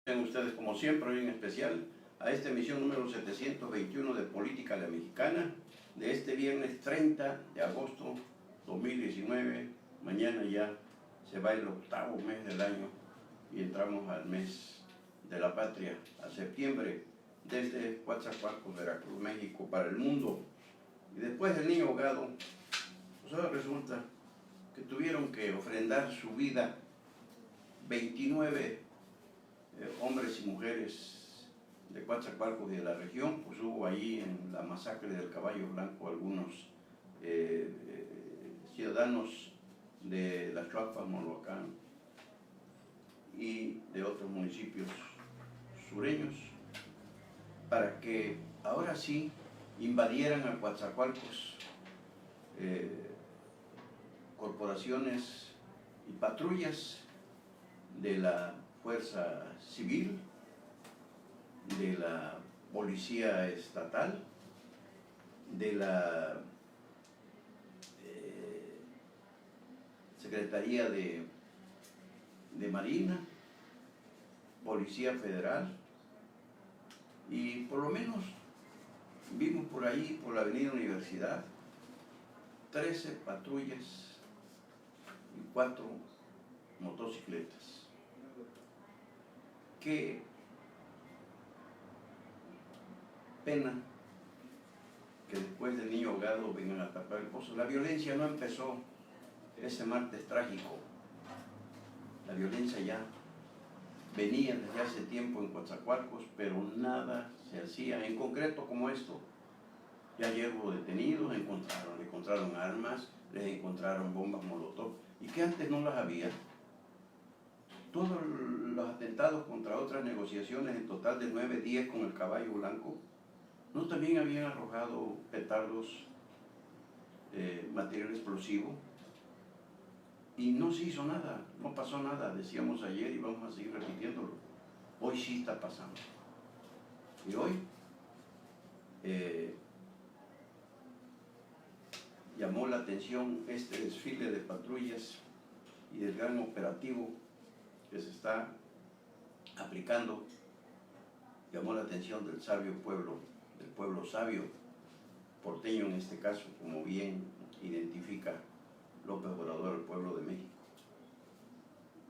Sean ustedes como siempre, hoy en especial, a esta emisión número 721 de Política a la Mexicana, de este viernes 30 de agosto 2019. Mañana ya se va el octavo mes del año y entramos al mes de la patria, a septiembre, desde Coatzacoalcos, Veracruz, México, para el mundo. Y después del niño ahogado, pues ahora resulta que tuvieron que ofrendar su vida 29 hombres y mujeres de Coatzacoalcos y de la región. Pues hubo allí en la masacre del Caballo Blanco algunos ciudadanos de La Chuapa, Moloacán y de otros municipios sureños, para que ahora sí invadieran a Coatzacoalcos corporaciones y patrullas de la Fuerza Civil, de la Policía Estatal, de la Secretaría de Marina, Policía Federal, y por lo menos vimos por ahí, por la Avenida Universidad, 13 patrullas y 4 motocicletas. Qué pena que después del niño ahogado vengan a tapar el pozo. La violencia no empezó ese martes trágico. La violencia ya venía desde hace tiempo en Coatzacoalcos, pero nada se hacía. En concreto como esto, ya hubo detenidos, encontraron armas, les encontraron bombas molotov, y que antes no las había. Todos los atentados contra otras negociaciones, en total de 9, 10 con el Caballo Blanco, ¿no también habían arrojado petardos, material explosivo? Y no se hizo nada, no pasó nada, decíamos ayer y vamos a seguir repitiéndolo. Hoy sí está pasando. Y hoy llamó la atención este desfile de patrullas y del gran operativo que se está aplicando. Llamó la atención del sabio pueblo, del pueblo sabio, porteño en este caso, como bien identifica López Obrador, el pueblo de México.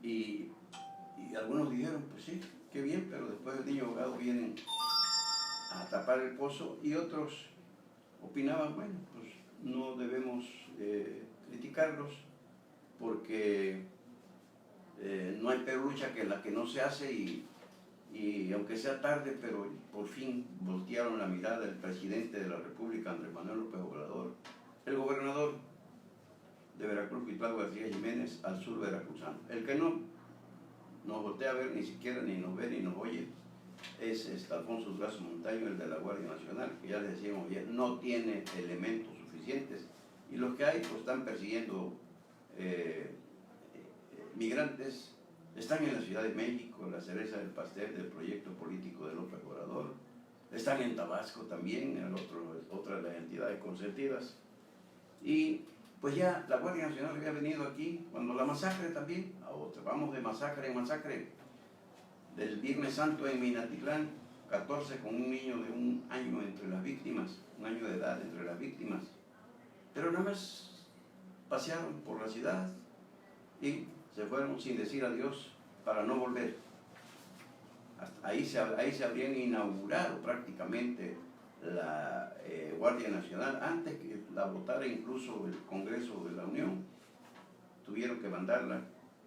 Y algunos dijeron, pues sí, qué bien, pero después del niño ahogado vienen a tapar el pozo, y otros opinaban, bueno, pues no debemos criticarlos porque no hay peor lucha que la que no se hace, y aunque sea tarde, pero por fin voltearon la mirada del presidente de la República, Andrés Manuel López Obrador, el gobernador de Veracruz, Cuitlao García Jiménez, al sur veracruzano. El que no nos voltea a ver, ni siquiera ni nos ve ni nos oye, es Alfonso Durazo Montaño, el de la Guardia Nacional, que ya les decíamos ayer, no tiene elementos suficientes, y los que hay pues están persiguiendo migrantes. Están en la Ciudad de México, la cereza del pastel del proyecto político de López Obrador. Están en Tabasco también, en otra de las entidades consentidas. Y pues ya la Guardia Nacional había venido aquí cuando la masacre también, a otra. Vamos de masacre en masacre. Del Viernes Santo en Minatitlán, 14 con un niño de 1 año entre las víctimas, 1 año de edad entre las víctimas. Pero nada más pasearon por la ciudad y se fueron sin decir adiós para no volver. Ahí se habrían inaugurado prácticamente la Guardia Nacional antes que la votara incluso el Congreso de la Unión. Tuvieron que mandarla,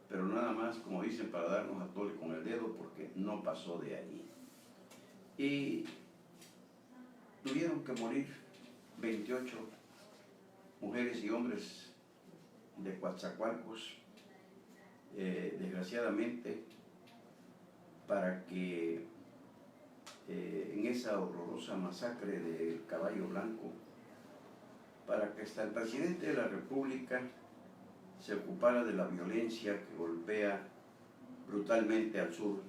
pero nada más, como dicen, para darnos a tole con el dedo, porque no pasó de ahí. Y tuvieron que morir 28 mujeres y hombres de Coatzacoalcos, desgraciadamente, para que en esa horrorosa masacre del Caballo Blanco, para que hasta el presidente de la República se ocupara de la violencia que golpea brutalmente al sur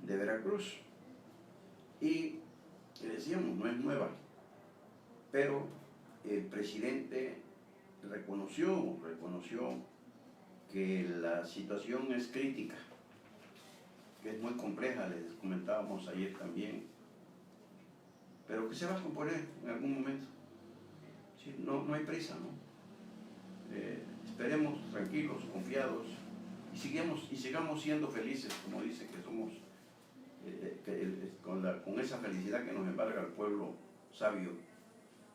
de Veracruz. Y decíamos, no es nueva, pero el presidente reconoció que la situación es crítica, que es muy compleja, les comentábamos ayer también, pero que se va a componer en algún momento. Sí, no hay prisa, ¿no? Esperemos tranquilos, confiados, y sigamos siendo felices, como dice que somos, con esa felicidad que nos embarga el pueblo sabio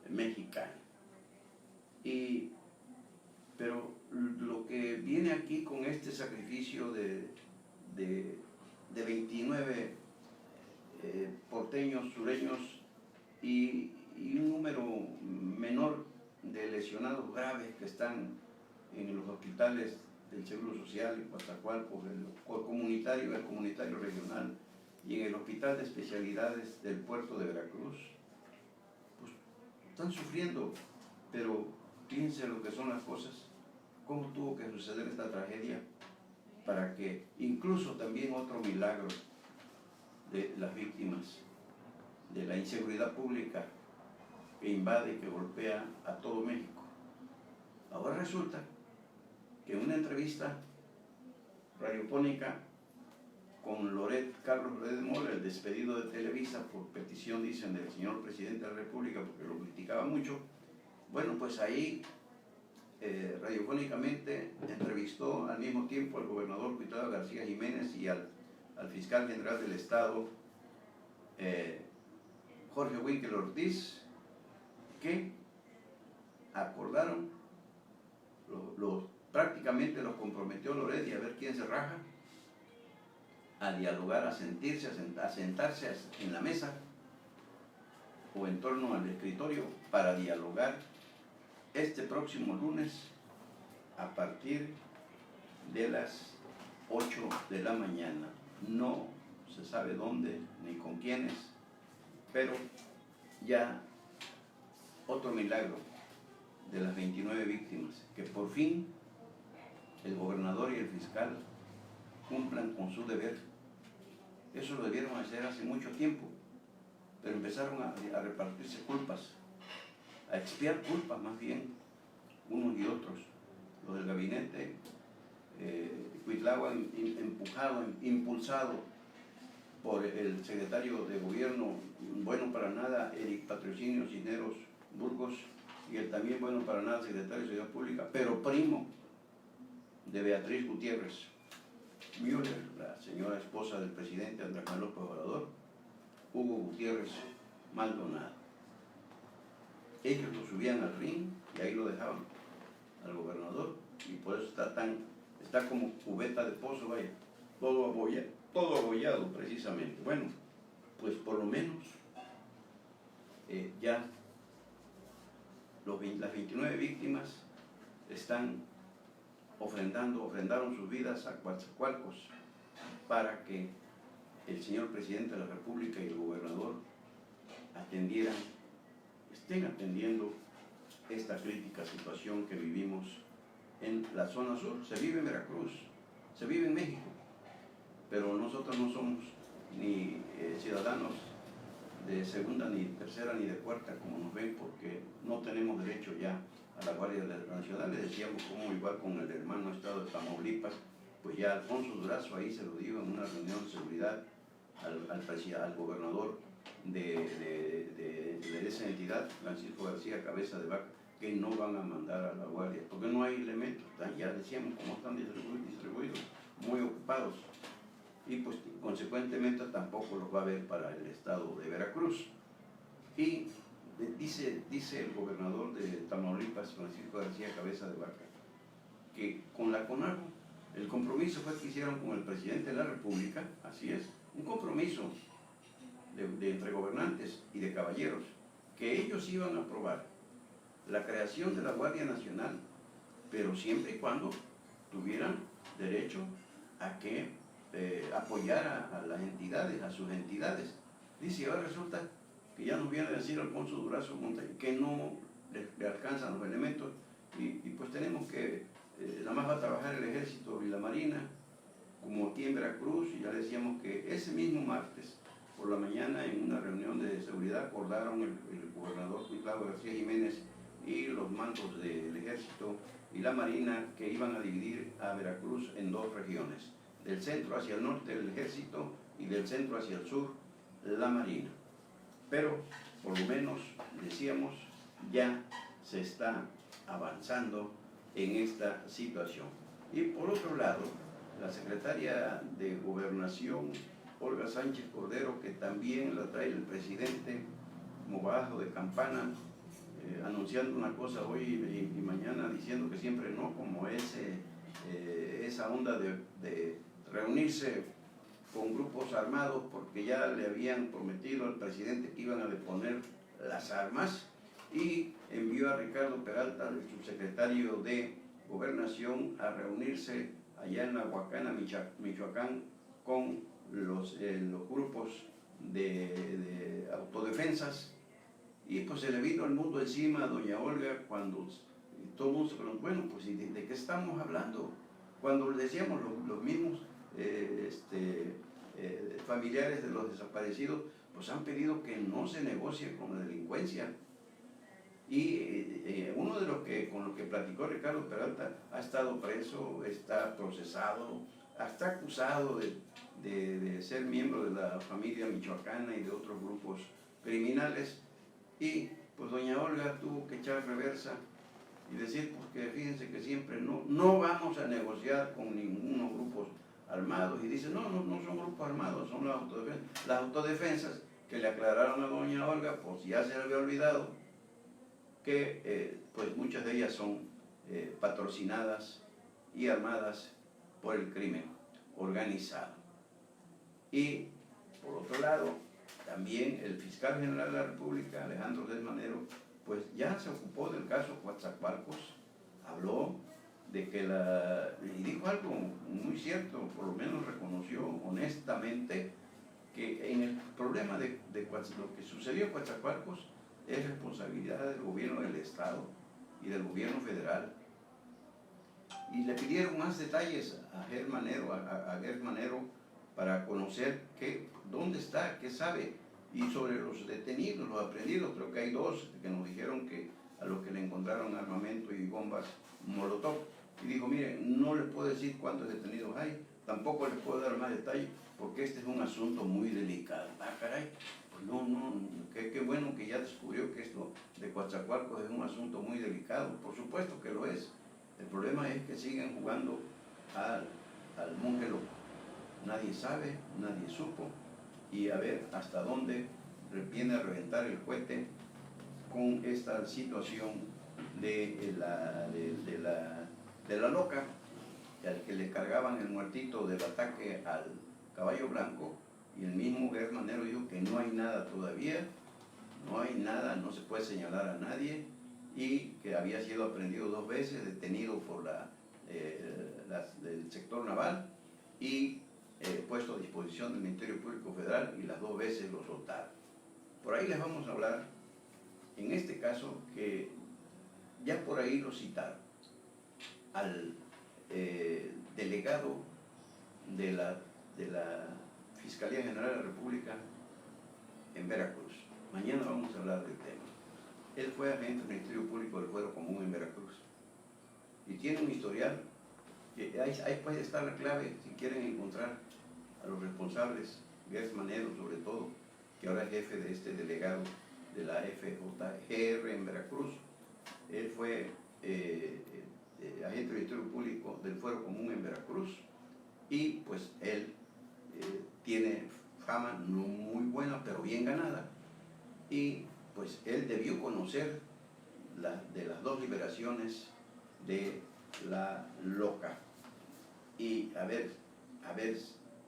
mexicano. Pero lo que viene aquí con este sacrificio de 29 porteños, sureños y un número menor de lesionados graves que están en los hospitales del Seguro Social en Coatzacoalcos, el comunitario regional, y en el Hospital de Especialidades del Puerto de Veracruz, pues están sufriendo, pero fíjense lo que son las cosas, cómo tuvo que suceder esta tragedia para que incluso también otro milagro de las víctimas de la inseguridad pública que invade y que golpea a todo México. Ahora resulta que en una entrevista radiofónica con Carlos Loret de Mola, el despedido de Televisa por petición, dicen, del señor presidente de la República, porque lo criticaba mucho, bueno, pues ahí radiofónicamente entrevistó al mismo tiempo al gobernador Cuitlava García Jiménez y al fiscal general del Estado, Jorge Winkel Ortiz, que acordaron, prácticamente los comprometió Loret, y a ver quién se raja, a dialogar, a sentarse en la mesa o en torno al escritorio para dialogar este próximo lunes a partir de las 8 de la mañana. No se sabe dónde ni con quiénes, pero ya otro milagro de las 29 víctimas, que por fin el gobernador y el fiscal cumplan con su deber. Eso lo debieron hacer hace mucho tiempo, pero empezaron a repartirse culpas, a expiar culpas más bien, unos y otros. Los del gabinete Cuitlava, impulsado por el secretario de gobierno bueno para nada, Eric Patrocinio Cisneros Burgos, y el también bueno para nada secretario de Seguridad Pública, pero primo de Beatriz Gutiérrez Müller, la señora esposa del presidente Andrés Manuel López Obrador, Hugo Gutiérrez Maldonado. Ellos lo subían al ring y ahí lo dejaban al gobernador, y por eso está como cubeta de pozo, vaya, todo abollado precisamente. Bueno, pues por lo menos ya las 29 víctimas ofrendaron sus vidas a Coatzacoalcos para que el señor presidente de la República y el gobernador estén atendiendo esta crítica situación que vivimos en la zona sur. Se vive en Veracruz, se vive en México, pero nosotros no somos ni ciudadanos de segunda, ni tercera, ni de cuarta, como nos ven, porque no tenemos derecho ya a la Guardia Nacional. Les decíamos como igual con el hermano estado de Tamaulipas, pues ya Alfonso Durazo ahí se lo dijo en una reunión de seguridad al gobernador de esa entidad, Francisco García Cabeza de Vaca, que no van a mandar a la Guardia, porque no hay elementos. Ya decíamos cómo están distribuidos, muy ocupados, y pues consecuentemente tampoco los va a haber para el estado de Veracruz. Y dice el gobernador de Tamaulipas, Francisco García Cabeza de Vaca, que con la CONAGO el compromiso fue que hicieron con el presidente de la República, así es, un compromiso de entre gobernantes y de caballeros, que ellos iban a aprobar la creación de la Guardia Nacional, pero siempre y cuando tuvieran derecho a que apoyara a las entidades, a sus entidades. Dice, ahora resulta que ya nos viene a decir Alfonso Durazo Montañez que no le alcanzan los elementos, y pues tenemos que, nada más va a trabajar el Ejército y la Marina, como aquí en Veracruz. Y ya decíamos que ese mismo martes por la mañana, en una reunión de seguridad, acordaron el gobernador Cuitlava García Jiménez y los mandos del Ejército y la Marina que iban a dividir a Veracruz en dos regiones, del centro hacia el norte el ejército y del centro hacia el sur la marina. Pero por lo menos, decíamos, ya se está avanzando en esta situación. Y por otro lado, la secretaria de Gobernación, Olga Sánchez Cordero, que también la trae el presidente como bajo de campana, anunciando una cosa hoy y mañana diciendo que siempre no, como esa onda de reunirse con grupos armados, porque ya le habían prometido al presidente que iban a deponer las armas, y envió a Ricardo Peralta, el subsecretario de Gobernación, a reunirse allá en la Huacana, Michoacán, con los grupos de autodefensas. Y pues se le vino el mundo encima a doña Olga cuando todo el mundo se preguntó, bueno, pues ¿de qué estamos hablando? Cuando le decíamos los mismos familiares de los desaparecidos, pues han pedido que no se negocie con la delincuencia. Y uno de los con los que platicó Ricardo Peralta ha estado preso, está procesado, está acusado de ser miembro de la familia michoacana y de otros grupos criminales. Y pues doña Olga tuvo que echar reversa y decir, pues que fíjense que siempre no vamos a negociar con ningunos grupos armados. Y dice, no son grupos armados, son las autodefensas, que le aclararon a doña Olga, pues ya se le había olvidado, que pues muchas de ellas son patrocinadas y armadas por el crimen organizado. Y por otro lado, también el fiscal general de la República, Alejandro Del Manero, pues ya se ocupó del caso Coatzacoalcos, habló de que y dijo algo muy cierto, por lo menos reconoció honestamente que en el problema de lo que sucedió en Coatzacoalcos es responsabilidad del gobierno del Estado y del gobierno federal. Y le pidieron más detalles a Gers Manero para conocer dónde está, qué sabe, y sobre los detenidos, los aprendidos. Creo que hay 2 que nos dijeron que a los que le encontraron armamento y bombas molotov. Y dijo, miren, no les puedo decir cuántos detenidos hay, tampoco les puedo dar más detalles, porque este es un asunto muy delicado. Ah, caray, pues qué bueno que ya descubrió que esto de Coatzacoalcos es un asunto muy delicado. Por supuesto que lo es. El problema es que siguen jugando al monje loco. Nadie sabe, nadie supo, y a ver hasta dónde viene a reventar el cohete con esta situación de la loca, al que le cargaban el muertito del ataque al caballo blanco, y el mismo Gers Manero dijo que no hay nada todavía, no hay nada, no se puede señalar a nadie, y que había sido aprehendido 2 veces, detenido por del sector naval y puesto a disposición del Ministerio Público Federal, y las 2 veces lo soltaron. Por ahí les vamos a hablar, en este caso, que ya por ahí lo citaron, al delegado de la Fiscalía General de la República en Veracruz. Mañana vamos a hablar del tema. Él fue agente del Ministerio Público del Fuero Común en Veracruz y tiene un historial, que ahí puede estar la clave si quieren encontrar a los responsables. Gers Manero, sobre todo, que ahora es jefe de este delegado de la FJGR en Veracruz. Él fue agente del Ministerio Público del Fuero Común en Veracruz, y pues él tiene fama no muy buena, pero bien ganada, y pues él debió conocer de las 2 liberaciones de la loca. Y a ver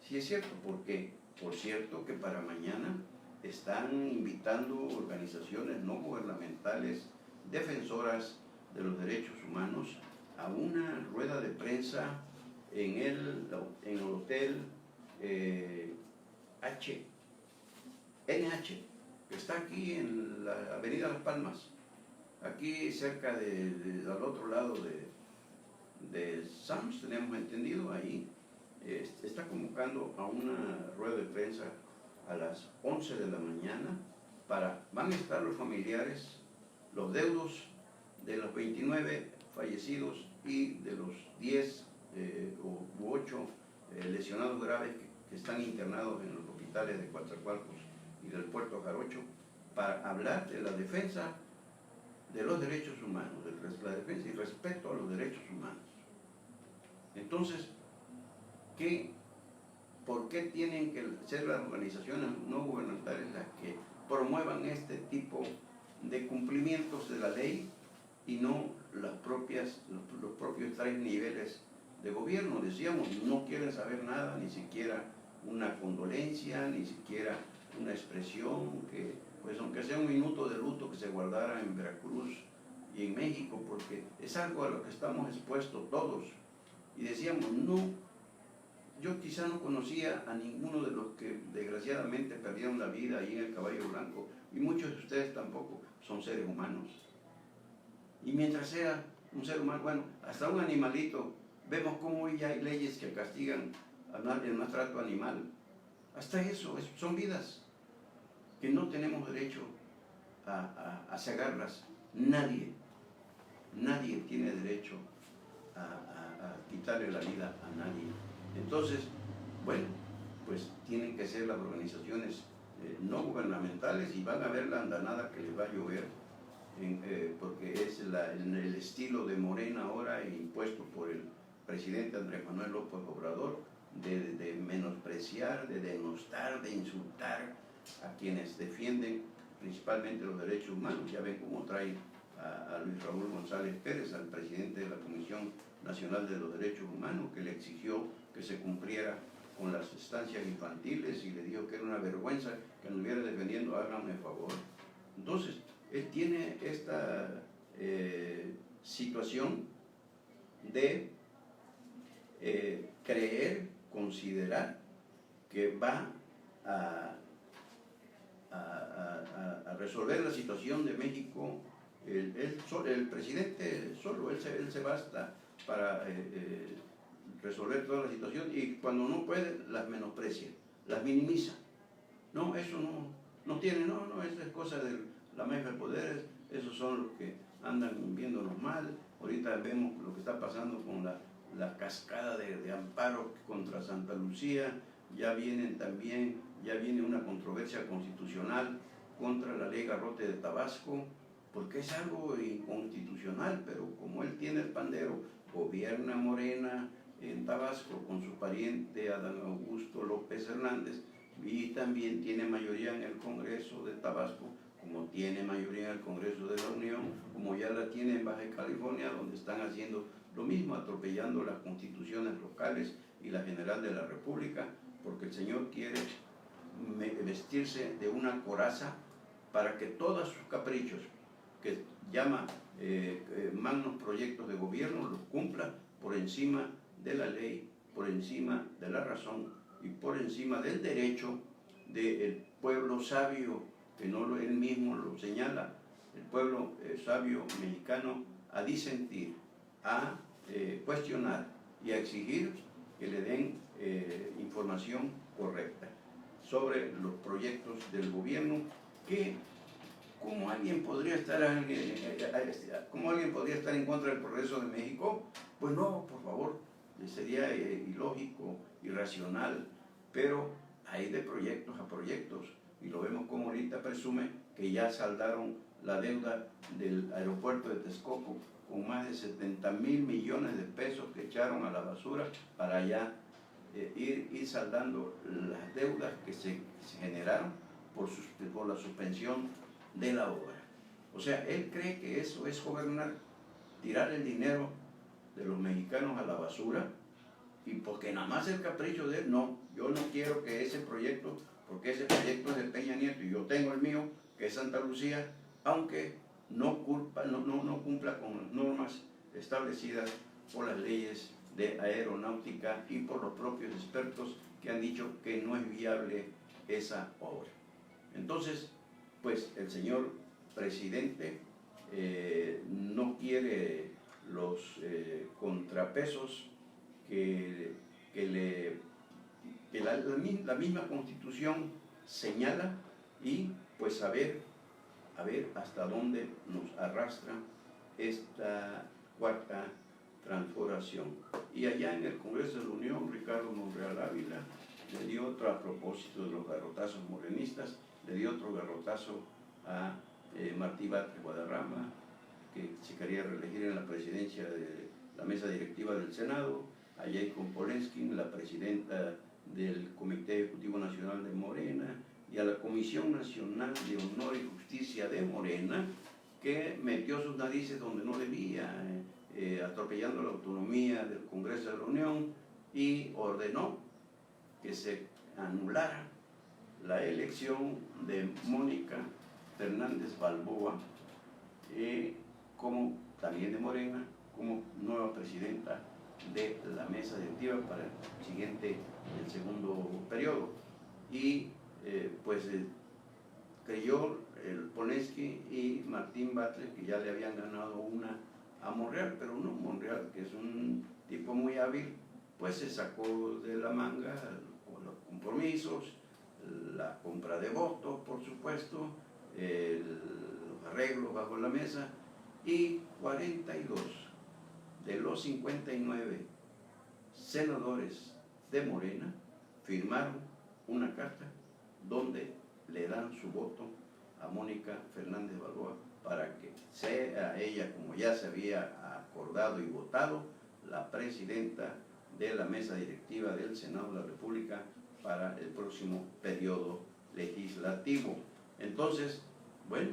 si es cierto, porque por cierto que para mañana están invitando organizaciones no gubernamentales defensoras de los derechos humanos a una rueda de prensa en el hotel NH, que está aquí en la avenida Las Palmas, aquí cerca al otro lado de Sams, tenemos entendido. Ahí está convocando a una rueda de prensa a las 11 de la mañana. Van a estar los familiares, los deudos de los 29 fallecidos y de los 10 u 8 lesionados graves que están internados en los hospitales de Coatzacoalcos y del Puerto Jarocho, para hablar de la defensa de los derechos humanos, de la defensa y respeto a los derechos humanos. Entonces, ¿por qué tienen que ser las organizaciones no gubernamentales las que promuevan este tipo de cumplimientos de la ley y no los propios 3 niveles de gobierno? Decíamos, no quieren saber nada, ni siquiera una condolencia, ni siquiera una expresión, que pues aunque sea un minuto de luto que se guardara en Veracruz y en México, porque es algo a lo que estamos expuestos todos. Y decíamos, no, yo quizá no conocía a ninguno de los que desgraciadamente perdieron la vida ahí en el Caballo Blanco, y muchos de ustedes tampoco son seres humanos. Y mientras sea un ser humano, bueno, hasta un animalito, vemos cómo ya hay leyes que castigan el maltrato animal. Hasta eso, son vidas que no tenemos derecho a cegarlas. Nadie tiene derecho a quitarle la vida a nadie. Entonces, bueno, pues tienen que ser las organizaciones no gubernamentales, y van a ver la andanada que les va a llover, porque es el estilo de Morena ahora, impuesto por el presidente Andrés Manuel López Obrador, de menospreciar, de denostar, de insultar a quienes defienden principalmente los derechos humanos. Ya ven cómo trae a Luis Raúl González Pérez, al presidente de la Comisión Nacional de los Derechos Humanos, que le exigió que se cumpliera con las estancias infantiles y le dijo que era una vergüenza que anduviera defendiendo. Háganme favor. Entonces, él tiene esta situación de creer, considerar que va a resolver la situación de México. El presidente solo, él se basta para resolver toda la situación, y cuando no puede las menosprecia, las minimiza. No, eso no tiene, eso es cosa de la mesa de poderes, esos son los que andan viéndonos mal. Ahorita vemos lo que está pasando con la cascada de amparos contra Santa Lucía. Ya viene una controversia constitucional contra la ley Garrote de Tabasco, porque es algo inconstitucional, pero como él tiene el pandero, gobierna Morena en Tabasco con su pariente Adán Augusto López Hernández, y también tiene mayoría en el Congreso de Tabasco, como tiene mayoría en el Congreso de la Unión, como ya la tiene en Baja California, donde están haciendo lo mismo, atropellando las constituciones locales y la general de la República, porque el señor quiere vestirse de una coraza para que todos sus caprichos, que llama magnos proyectos de gobierno, los cumpla por encima de la ley, por encima de la razón y por encima del derecho del pueblo sabio, que no él mismo lo señala, el pueblo sabio mexicano, a disentir, a cuestionar y a exigir que le den información correcta sobre los proyectos del gobierno. ¿Cómo alguien podría estar en contra del progreso de México? Pues no, por favor, sería ilógico, irracional, pero hay de proyectos a proyectos, y lo vemos como ahorita presume que ya saldaron la deuda del aeropuerto de Texcoco con más de 70,000 millones de pesos que echaron a la basura para ya ir saldando las deudas que se generaron por la suspensión de la obra. O sea, él cree que eso es gobernar, tirar el dinero de los mexicanos a la basura, y porque nada más el capricho de él, no, yo no quiero que ese proyecto, porque ese proyecto es de Peña Nieto y yo tengo el mío, que es Santa Lucía, aunque no cumpla con las normas establecidas por las leyes de aeronáutica y por los propios expertos que han dicho que no es viable esa obra. Entonces, pues el señor presidente no quiere los contrapesos que la misma Constitución señala, y pues a ver hasta dónde nos arrastra esta cuarta Transformación. Y allá en el Congreso de la Unión, Ricardo Monreal Ávila le dio otro, a propósito de los garrotazos morenistas, le dio otro garrotazo a Martí Batres Guadarrama, que se quería reelegir en la presidencia de la mesa directiva del Senado, a Jacob Polensky, la presidenta del Comité Ejecutivo Nacional de Morena, y a la Comisión Nacional de Honor y Justicia de Morena, que metió sus narices donde no debía, atropellando la autonomía del Congreso de la Unión, y ordenó que se anulara la elección de Mónica Fernández Balboa, como también de Morena, como nueva presidenta de la mesa directiva para el segundo periodo. Y creyó el Polensky y Martín Batres que ya le habían ganado una a Monreal, pero no, Monreal, que es un tipo muy hábil, pues se sacó de la manga los compromisos, la compra de votos, por supuesto, los arreglos bajo la mesa, y 42 de los 59 senadores de Morena firmaron una carta donde le dan su voto a Mónica Fernández Balboa para que sea ella, como ya se había acordado y votado, la presidenta de la mesa directiva del Senado de la República para el próximo periodo legislativo. Entonces, bueno,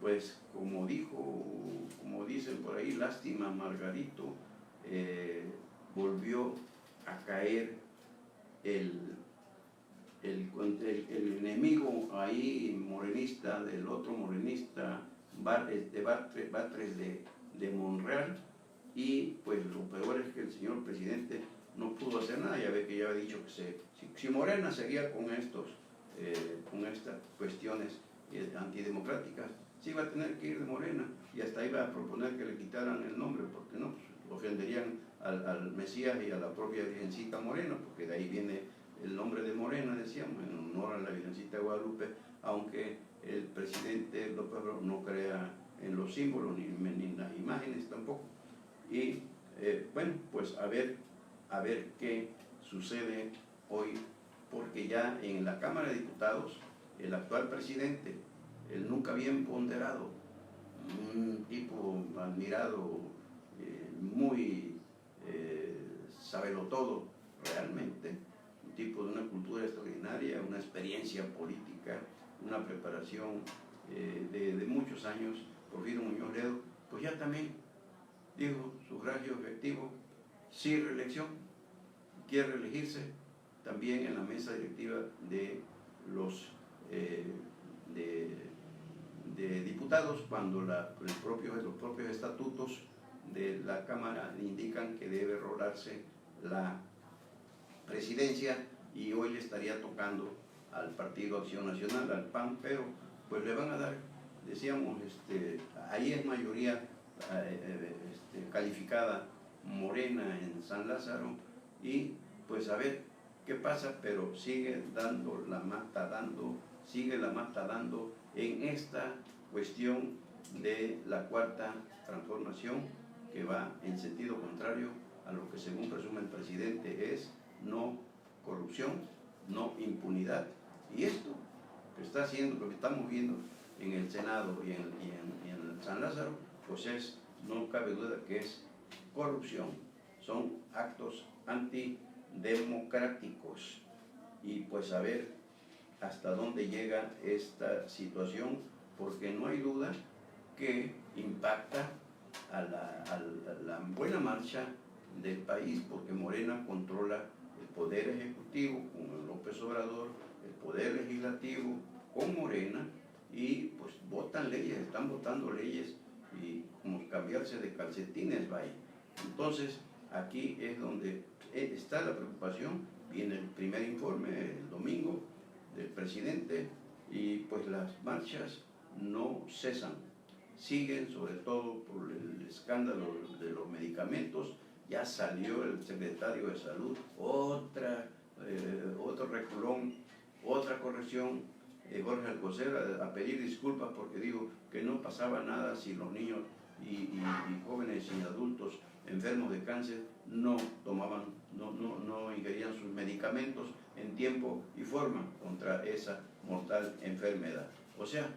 pues como dicen por ahí, lástima Margarito, volvió a caer el enemigo ahí morenista del otro morenista, Batres de Monreal, y pues lo peor es que el señor presidente no pudo hacer nada. Ya ve que ya había dicho que si Morena seguía con estas cuestiones antidemocráticas, se iba a tener que ir de Morena, y hasta iba a proponer que le quitaran el nombre, porque no, pues, ofenderían al Mesías y a la propia Virgencita Morena, porque de ahí viene el nombre de Morena, decíamos, en honor a la Virgencita de Guadalupe, aunque el presidente López Obrador no crea en los símbolos ni en las imágenes tampoco. Y bueno, pues a ver qué sucede hoy, porque ya en la Cámara de Diputados, el actual presidente, el nunca bien ponderado, un tipo admirado, muy sabelotodo realmente, un tipo de una cultura extraordinaria, una experiencia política, una preparación de muchos años, Porfirio Muñoz Ledo, pues ya también dijo sufragio efectivo, sí reelección, quiere reelegirse también en la mesa directiva de los de diputados, cuando los propios estatutos de la Cámara indican que debe rolarse la presidencia, y hoy le estaría tocando al Partido Acción Nacional, al PAN, pero pues le van a dar, decíamos, ahí es mayoría calificada Morena en San Lázaro, y pues a ver qué pasa, pero sigue la mata dando en esta cuestión de la cuarta transformación, que va en sentido contrario a lo que según presume el presidente es no corrupción, no impunidad. Y esto que está haciendo, lo que estamos viendo en el Senado y en San Lázaro, pues no cabe duda que es corrupción, son actos antidemocráticos. Y pues a ver hasta dónde llega esta situación, porque no hay duda que impacta a la buena marcha del país, porque Morena controla el poder ejecutivo con López Obrador, el poder legislativo con Morena, y pues votan leyes, están votando leyes, y como cambiarse de calcetines, vaya. Entonces aquí es donde está la preocupación. Viene el primer informe el domingo del presidente, y pues las marchas no cesan, siguen, sobre todo por el escándalo de los medicamentos. Ya salió el secretario de Salud, otro reculón, otra corrección, Jorge Alcocer, a pedir disculpas porque dijo que no pasaba nada si los niños y jóvenes y adultos enfermos de cáncer no tomaban, no ingerían sus medicamentos en tiempo y forma contra esa mortal enfermedad. O sea,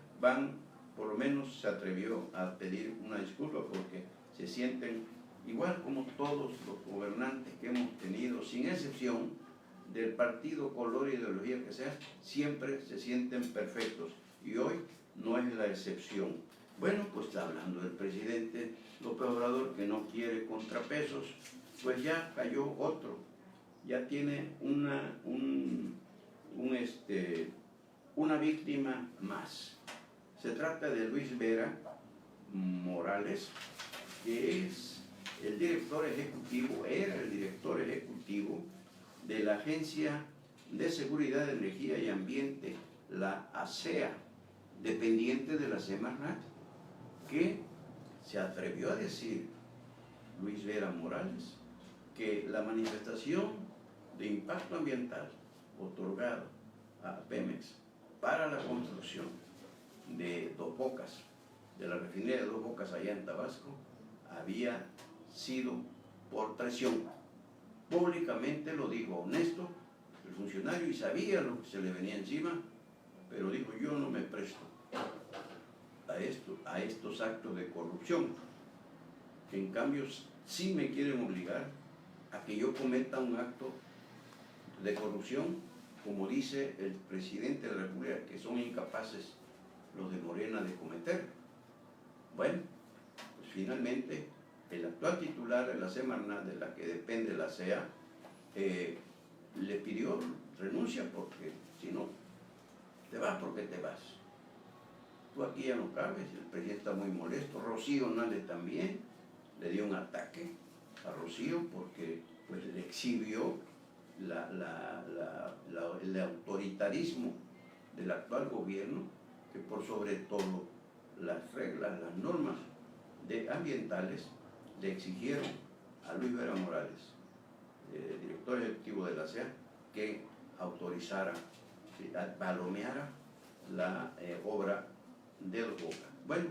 por lo menos se atrevió a pedir una disculpa porque se sienten igual como todos los gobernantes que hemos tenido, sin excepción, del partido, color, ideología que sea, siempre se sienten perfectos. Y hoy no es la excepción. Bueno, pues está hablando del presidente López Obrador que no quiere contrapesos, pues ya cayó otro, ya tiene una víctima más. Se trata de Luis Vera Morales, que es el director ejecutivo, era el director ejecutivo de la Agencia de Seguridad de Energía y Ambiente, la ASEA, dependiente de la Semarnat, que se atrevió a decir Luis Vera Morales que la manifestación de impacto ambiental otorgado a Pemex para la construcción de Dos Bocas, de la refinería de Dos Bocas allá en Tabasco, había sido por traición. Públicamente lo dijo honesto el funcionario y sabía lo que se le venía encima, pero dijo: yo no me presto a estos actos de corrupción, que en cambio sí me quieren obligar a que yo cometa un acto de corrupción, como dice el presidente de la República, que son incapaces los de Morena de cometer. Bueno, pues finalmente el actual titular de la Semarnat, de la que depende la CEA, le pidió renuncia, porque si no, te vas porque te vas. Tú aquí ya no cabes, el presidente está muy molesto. Rocío Nale también le dio un ataque a Rocío porque pues le exhibió el autoritarismo del actual gobierno, que por sobre todo las reglas, las normas ambientales le exigieron a Luis Vera Morales, director ejecutivo de la CEA, que autorizara, palomeara la obra de Dos Bocas. Bueno,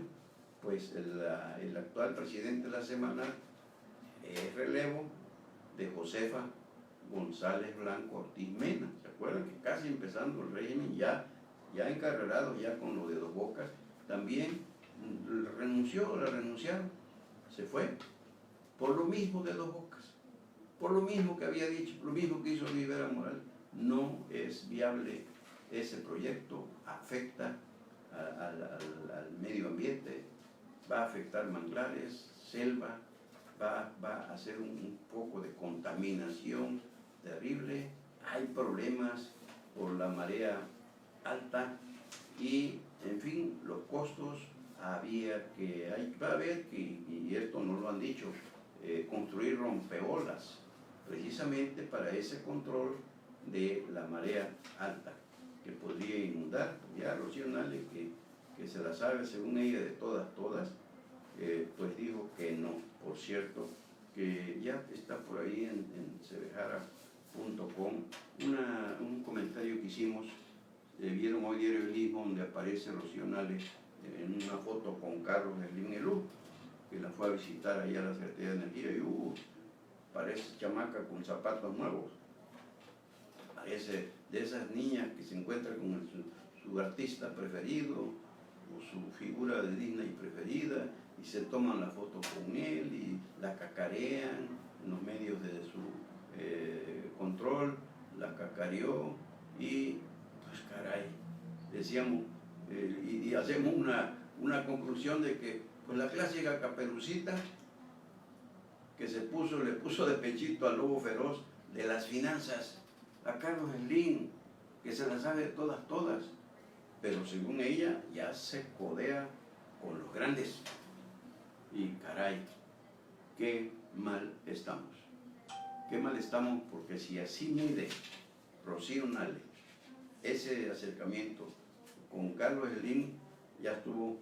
pues el actual presidente de la Semarnat es relevo de Josefa González Blanco Ortiz Mena. ¿Se acuerdan que casi empezando el régimen, ya encarrerado ya con lo de Dos Bocas, también la renunciaron, se fue, por lo mismo de Dos Bocas, por lo mismo que había dicho, lo mismo que hizo Luis Vera Morales? No es viable ese proyecto, afecta al medio ambiente, va a afectar manglares, selva, va a hacer un poco de contaminación terrible, hay problemas por la marea alta y, en fin, los costos va a haber que, y esto no lo han dicho, construir rompeolas, precisamente para ese control de la marea alta, que podría inundar. Ya Rocío Nale, que se la sabe según ella de todas, pues dijo que no. Por cierto, que ya está por ahí en cebejara.com un comentario que hicimos, vieron hoy Diario El Istmo, donde aparece Rocío Nale en una foto con Carlos Slim Elú, que la fue a visitar allá a la Secretaría de Energía, y parece chamaca con zapatos nuevos, parece de esas niñas que se encuentran con su artista preferido o su figura de Disney preferida y se toman la foto con él y la cacarean en los medios de su control, la cacareó y pues caray, decíamos, y hacemos una conclusión de que pues la clásica Caperucita que le puso de pechito al lobo feroz de las finanzas, a Carlos Slim, que se las sabe de todas, pero según ella ya se codea con los grandes. Y caray, qué mal estamos. Qué mal estamos, porque si así mide Rocío Nale ese acercamiento con Carlos Slim, ya estuvo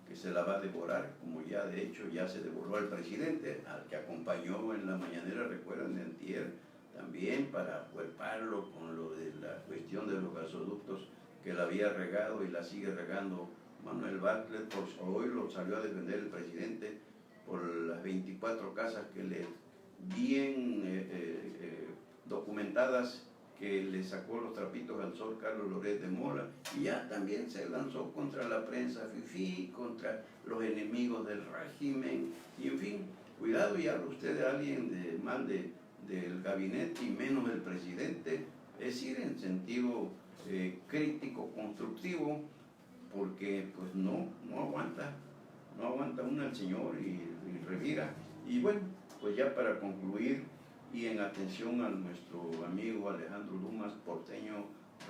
que se la va a devorar, como ya de hecho ya se devoró al presidente, al que acompañó en la mañanera, recuerdan, de antier, también para acuerparlo con lo de la cuestión de los gasoductos que la había regado y la sigue regando Manuel Bartlett. Por hoy lo salió a defender el presidente por las 24 casas que le bien documentadas que le sacó los trapitos al sol Carlos Loret de Mola, y ya también se lanzó contra la prensa fifí, contra los enemigos del régimen, y en fin, cuidado, y habla usted de alguien mal del gabinete y menos del presidente, es decir, en sentido crítico, constructivo, porque pues no aguanta una el señor y revira. Y bueno, pues ya para concluir, y en atención a nuestro amigo Alejandro Dumas, porteño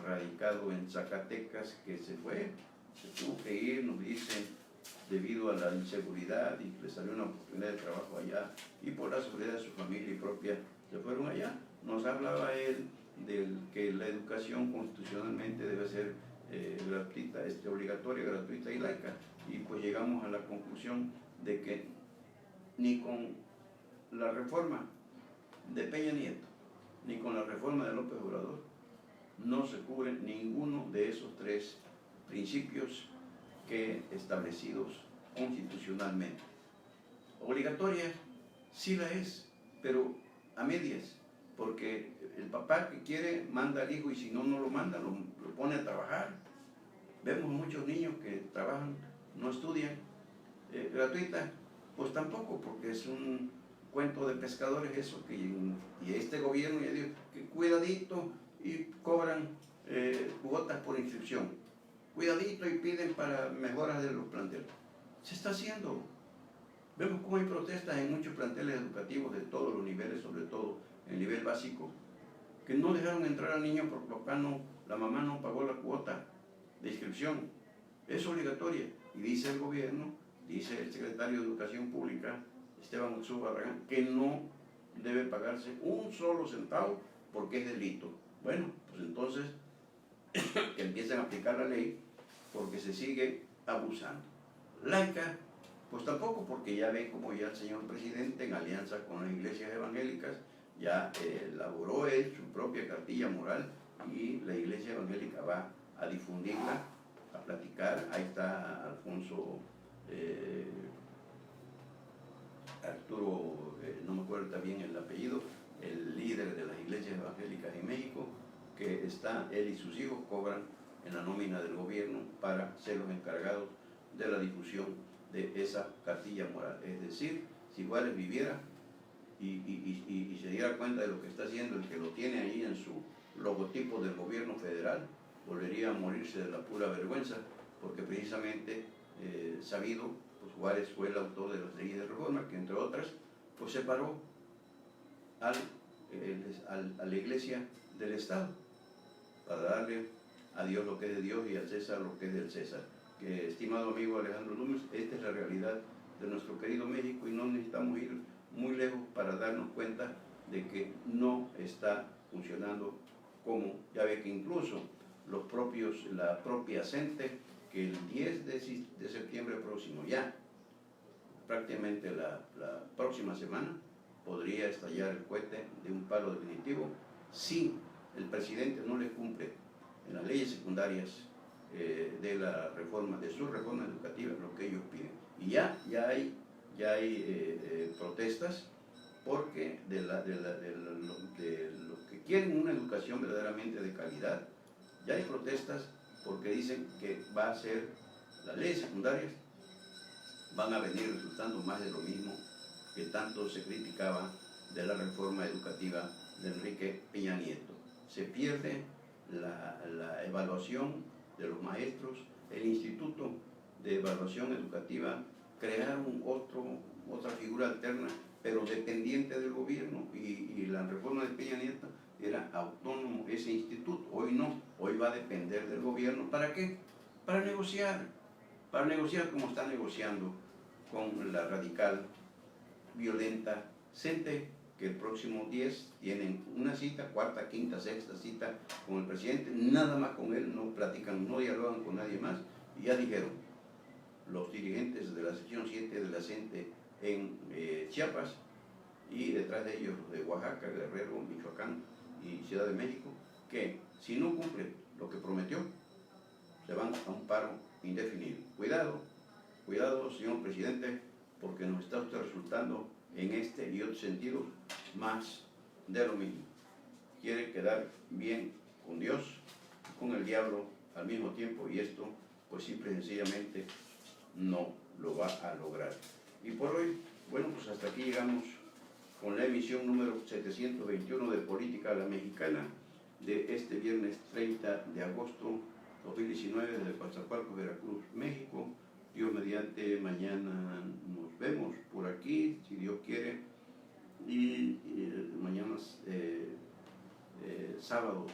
radicado en Zacatecas, que se tuvo que ir, nos dice, debido a la inseguridad, y le salió una oportunidad de trabajo allá, y por la seguridad de su familia y propia, se fueron allá. Nos hablaba él de que la educación constitucionalmente debe ser gratuita, obligatoria, gratuita y laica, y pues llegamos a la conclusión de que ni con la reforma de Peña Nieto, ni con la reforma de López Obrador, no se cubre ninguno de esos tres principios que establecidos constitucionalmente. Obligatoria sí la es, pero a medias, porque el papá que quiere manda al hijo, y si no lo manda, lo pone a trabajar. Vemos muchos niños que trabajan, no estudian. Gratuita, pues tampoco, porque es un cuento de pescadores eso, y este gobierno ya dijo que cuidadito y cobran cuotas por inscripción, cuidadito y piden para mejoras de los planteles. Se está haciendo. Vemos cómo hay protestas en muchos planteles educativos de todos los niveles, sobre todo en el nivel básico, que no dejaron entrar al niño porque la mamá no pagó la cuota de inscripción. Es obligatoria, y dice el gobierno, dice el secretario de Educación Pública, Esteban Ochoa Barragán, que no debe pagarse un solo centavo porque es delito. Bueno, pues entonces que empiecen a aplicar la ley, porque se sigue abusando. Laica, pues tampoco, porque ya ven como ya el señor presidente, en alianza con las iglesias evangélicas, ya elaboró él su propia cartilla moral, y la iglesia evangélica va a difundirla, a platicar. Ahí está Alfonso Arturo, no me acuerdo también el apellido, el líder de las iglesias evangélicas en México, que él y sus hijos cobran en la nómina del gobierno para ser los encargados de la difusión de esa cartilla moral. Es decir, si Juárez viviera y se diera cuenta de lo que está haciendo, el que lo tiene ahí en su logotipo del gobierno federal, volvería a morirse de la pura vergüenza, porque precisamente sabido, pues Juárez fue el autor de las leyes de reforma, que entre otras pues separó a la iglesia del Estado, para darle a Dios lo que es de Dios y al César lo que es del César. Que, estimado amigo Alejandro Dumas, esta es la realidad de nuestro querido México, y no necesitamos ir muy lejos para darnos cuenta de que no está funcionando como, ya ve que incluso la propia CENTE, que el 10 de septiembre próximo, ya prácticamente la próxima semana, podría estallar el cohete de un palo definitivo si el presidente no le cumple en las leyes secundarias de su reforma educativa lo que ellos piden. Y ya hay protestas, porque de los que quieren una educación verdaderamente de calidad, ya hay protestas porque dicen que va a ser, las leyes secundarias van a venir resultando más de lo mismo que tanto se criticaba de la reforma educativa de Enrique Peña Nieto. Se pierde la evaluación de los maestros, el Instituto de Evaluación Educativa, crearon otra figura alterna, pero dependiente del gobierno, y la reforma de Peña Nieto era autónomo ese instituto. Hoy no, hoy va a depender del gobierno. ¿Para qué? Para negociar como está negociando con la radical, violenta CENTE, que el próximo 10 tienen una cita, cuarta, quinta, sexta cita con el presidente, nada más con él, no platican, no dialogan con nadie más, y ya dijeron los dirigentes de la sección 7 de la CENTE en Chiapas, y detrás de ellos de Oaxaca, Guerrero, Michoacán y Ciudad de México, que si no cumple lo que prometió, se van a un paro indefinido. Cuidado, señor presidente, porque nos está usted resultando en este y otro sentido más de lo mismo. Quiere quedar bien con Dios y con el diablo al mismo tiempo, y esto pues simple y sencillamente no lo va a lograr. Y por hoy, bueno, pues hasta aquí llegamos con la emisión número 721 de Política a la Mexicana de este viernes 30 de agosto 2019 desde Coatzacoalcos, Veracruz, México. Dios mediante, mañana nos vemos por aquí, si Dios quiere, y mañana sábado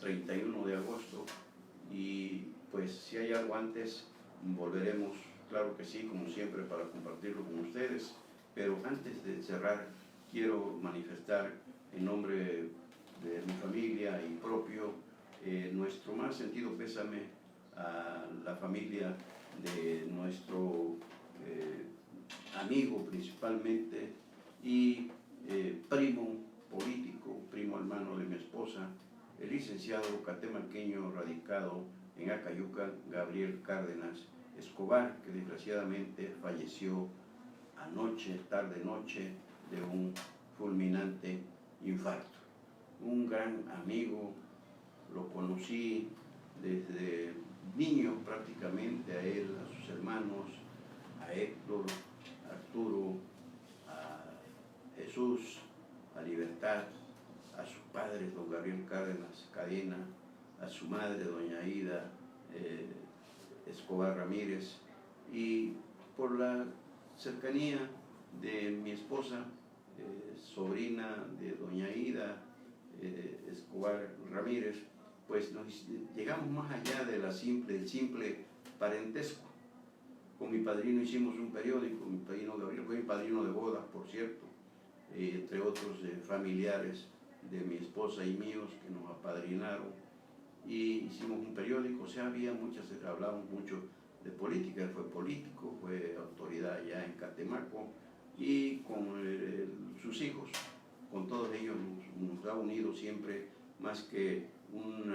31 de agosto, y pues si hay algo antes volveremos, claro que sí, como siempre, para compartirlo con ustedes. Pero antes de cerrar, quiero manifestar en nombre de mi familia y propio nuestro más sentido pésame a la familia de nuestro amigo principalmente y primo político, primo hermano de mi esposa, el licenciado catemalqueño radicado en Acayuca, Gabriel Cárdenas Escobar, que desgraciadamente falleció anoche, tarde-noche, de un fulminante infarto. Un gran amigo, lo conocí desde niño prácticamente, a él, a sus hermanos, a Héctor, a Arturo, a Jesús, a Libertad, a sus padres, don Gabriel Cárdenas Cadena, a su madre, doña Aida Escobar Ramírez, y por la cercanía de mi esposa, sobrina de doña Aida Escobar Ramírez, pues llegamos más allá de del simple parentesco. Con mi padrino hicimos un periódico, mi padrino Gabriel fue mi padrino de bodas, por cierto, entre otros familiares de mi esposa y míos que nos apadrinaron, y hicimos un periódico. O sea, hablábamos mucho de política. Él fue político, fue autoridad allá en Catemaco, y con sus hijos, con todos ellos nos ha unido siempre, más que un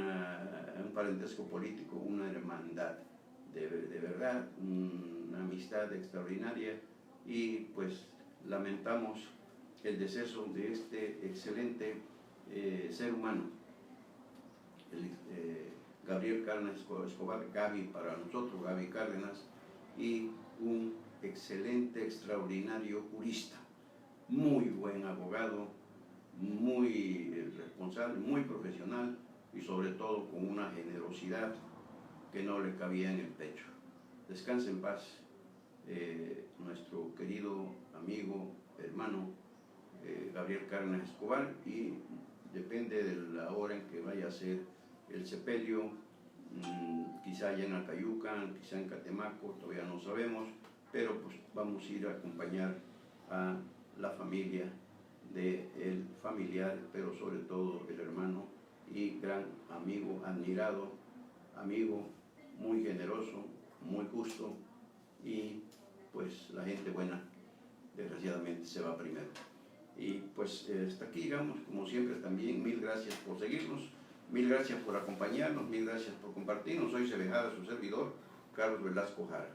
parentesco político, una hermandad de verdad, una amistad extraordinaria. Y pues lamentamos el deceso de este excelente ser humano, Gabriel Cárdenas Escobar, Gaby para nosotros, Gaby Cárdenas, y un excelente, extraordinario jurista, muy buen abogado, muy responsable, muy profesional, y sobre todo con una generosidad que no le cabía en el pecho. Descanse en paz nuestro querido amigo, hermano Gabriel Cárdenas Escobar, y depende de la hora en que vaya a ser el sepelio, quizá allá en Acayuca, quizá en Catemaco, todavía no sabemos, pero pues vamos a ir a acompañar a la familia del familiar, pero sobre todo el hermano y gran amigo, admirado amigo, muy generoso, muy justo, y pues la gente buena desgraciadamente se va primero. Y pues hasta aquí llegamos, como siempre también, mil gracias por seguirnos, mil gracias por acompañarnos, mil gracias por compartirnos. Soy Sebejada, su servidor, Carlos Velasco Jara.